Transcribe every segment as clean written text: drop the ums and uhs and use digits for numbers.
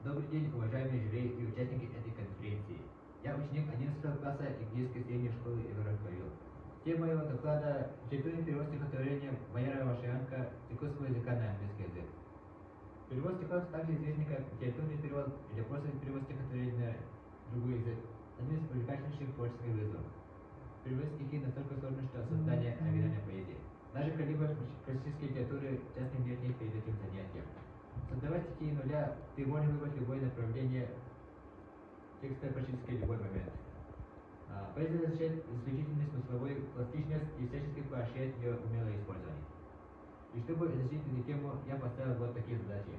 Добрый день, уважаемые жюри и участники этой конференции. Я ученик 11 класса Игдийской средней школы Иваров Павел. Тема моего доклада – литературный перевод стихотворения Бояра Вашианка с якутского языка на английский язык. Перевод стихов также известен как литературный перевод или просто перевод стихотворения на другой язык. Один из увлекательнейших творческих вызовов. Перевод стихи настолько сложно, что создание оригинальной поэзии. Даже коллега классической литературы часто нет перед этим занятием. Создавать стихи нуля, ты можешь выбрать любое направление текста практически любой момент. Поэзия изучает исключительную смысловую пластичность и всячески поощряет ее умелое использование. И чтобы изучить эту тему, я поставил вот такие задачи.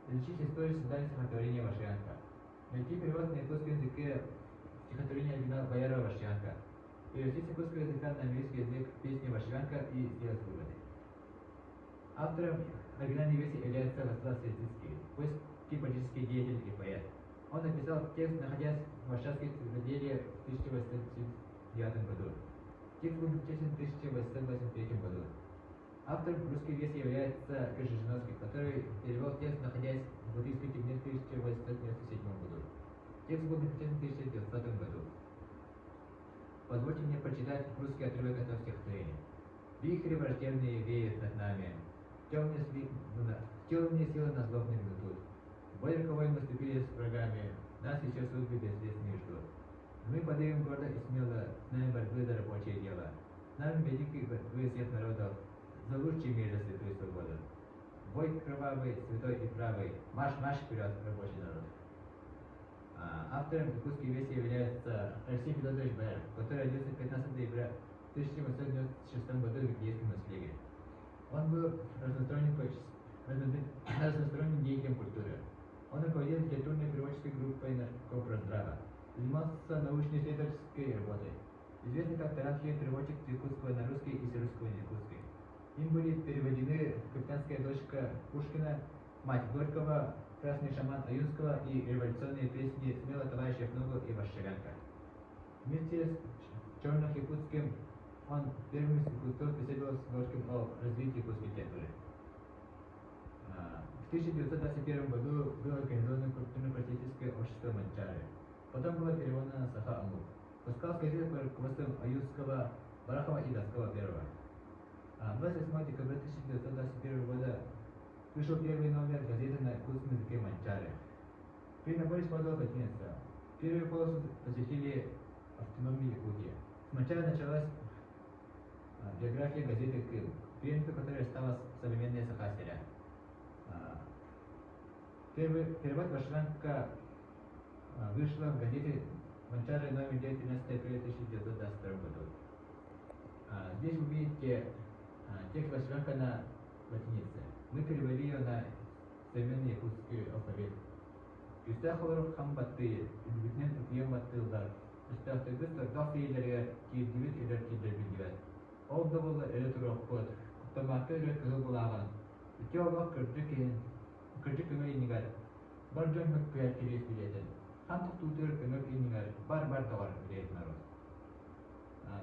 Изучить историю создания стихотворения Вашианка. Найти перевод на якутском языке стихотворения оригинала Бояра Вашианка. Перевести с якутского языка на английский язык песни Вашианка и сделать выводы. Автором оригинальной версии является Владислав Светицкий, польский политический деятель и поэт. Он написал текст, находясь в Варшавской цитадели в 1879 году. Текст был написан в 1883 году. Автором русской версии является Крыжижиновский, который перевел текст, находясь в Латвийской тюрьме в 1897 году. Текст был написан в 1900 году. Позвольте мне прочитать русский отрывок этого стихотворения. Вихри враждебные веют над нами, темные силы нас злобно гнетут. В бой роковой мы вступили с врагами, нас еще судьбы безвестные ждут. Мы подъем гордо и смело, знаем борьбы за рабочее дело. Нам великий вы всех народов, за лучший мир, за святую свободу. Бой кровавый, святой и правый, марш вперед, рабочий народ. Автором якутской версии является Алексей Федорович Бояров, который родился 15 ноября 1896 году в Игдейском наследии. Он был разносторонним деятелем культуры. Он руководил литературной переводческой группой Копроздрава, занимался научно-исследовательской работой. Известный как талантливый переводчик с якутского на русский и с русского на якутский. Им были переведены «Капитанская дочка» Пушкина, «Мать Горького», «Красный шаман» Аюнского и революционные песни «Смело товарищев Ногу» и «Вашианка». Вместе с Черных-Якутским он первым из культур беседовал с Горьким о развитии якутской литературы. В 1921 году было организовано культурно-просветительское общество Манчары. Потом было переводено на Саха-Амур. Пускал газеты под руководством Аюнского, Барахова и Доскова первого. 28 декабря 1921 года вышел первый номер газеты на якутском языке Манчары. При наборе складывалось 11. Первую полосу посвятили автономии Якутии. С Манчары началась биография газеты «Крым», преемником которой стала современная Саха-Селя. Перевод Вашианка вышла в газете Манчары номер 9, 13 апреля 1922 году. Здесь вы видите текст Вашианка на латинице. Мы перевели ее на современный якутский алфавит. Юстахор хамбаты, битнен упьем баттылдар. Юстахтыгыс тартах сейлерге кирдивит илер кирдербилдивет. Ол да болы электроход, кутамакы элек кызыл булаган. Үте олақ кырдык көмөр инигар. Бар жон хөк пияр керес билетен. Хантық тутыр көмөр инигар, бар товар билет народ.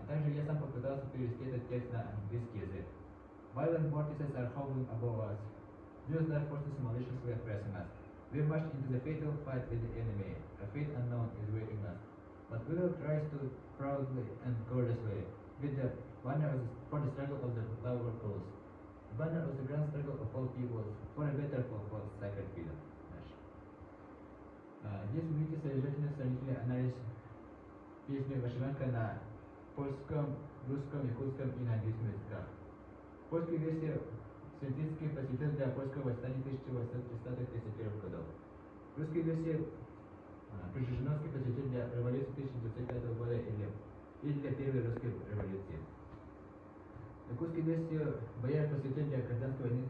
Также я сам попытался перевести этот текст на английский язык. Violent vortices are hovering above us. Nuclear forces maliciously oppressing us. We march into the fatal fight with the enemy. A fate unknown is waiting us. But we will rise to proudly and courageously with the banner for the struggle of the lower coast. The banner of the grand struggle of all peoples for a better for sacred freedom. Здесь вы видите содержательный сравнительный анализ песни Вашианка на польском, русском, якутском и на английском языках. Польскую версию Светицкий посвятил для польского восстания 1830-31 годов. Русскую версию Крыжижиновский посвятил для революции 1905 года или для первой русской революции. Якутскую версию Бояр посвятил для гражданской войны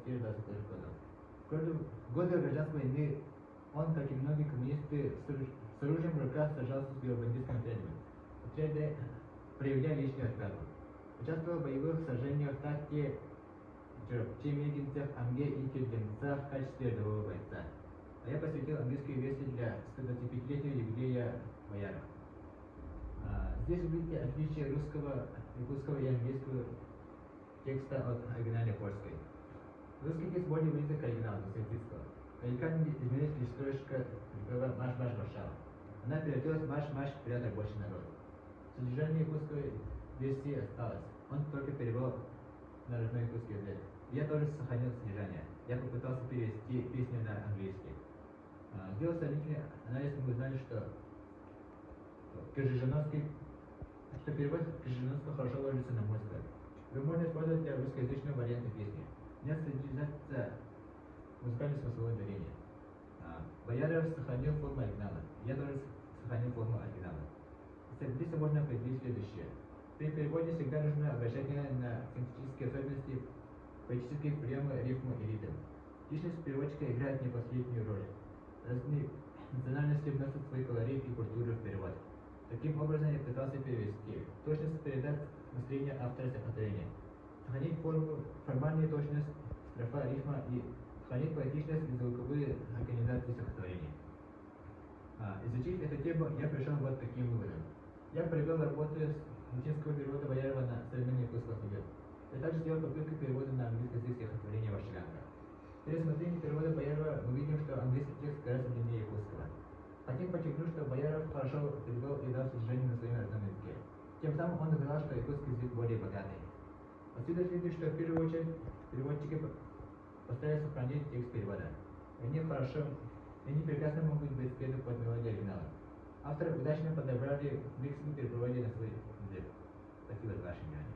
1921-22 годов. В годы гражданской войны он, как и многие коммунисты, с оружием в руках сражался с белобандитскими отрядами, проявляя личную отвагу. Участвовал в боевых сражениях в Тахте, Чемегинцах, Амге и Киргенцах в качестве рядового бойца. А я посвятил английскую версию для 125-летнего юбилея Бояра. Здесь вы видите отличие русского, якутского и английского текста от оригинальной польской. Русский текст более близок к оригиналу Светицкого. Радикально изменилась строчка марш-марш Варшава. Она превратилась в марш-марш вперед рабочий народ. Содержание якутской версии осталось. Он только перевел на родной якутский язык. Я тоже сохранил содержание. Я попытался перевести песню на английский. Сделав сравнительный анализ, мы узнали, что перевод Крыжижановского хорошо ложится на мой взгляд. Его можно использовать для русскоязычного варианта песни. У меня содержится музыкальное смысловое дарение. Бояров сохранил форму оригинала. Я тоже сохранил форму оригинала. Здесь можно определить следующее. При переводе всегда нужно обращать внимание на синтетические особенности, поэтические приемы, рифму и ритм. Личность переводчика играет не последнюю роль. Разные национальности вносят свой колорит и культуру в перевод. Таким образом я пытался перевести. Точность передать настроение автора стихотворения. Сохранить формальную точность, строфа, рифма и сохранить поэтичность и звуковые организации стихотворения. Изучив эту тему, я пришел вот к таким выводам. Я провел работу с латинского перевода Боярова на современный якутский алфавит. Я также сделал попытку перевода на английский язык стихотворения Варшавянка. При рассмотрении перевода Боярова мы видим, что английский текст гораздо длиннее якутского. Хотим подчеркнуть, что Бояров хорошо перевел и дал содержание на своем родном языке. Тем самым он доказал, что якутский язык более богатый. Отсюда следует, что в первую очередь переводчики постарались сохранить текст перевода. Они прекрасно могут быть спеты под мелодию оригинала. Авторы удачно подобрали микс и перепроводили на свой язык. Спасибо за ваше внимание.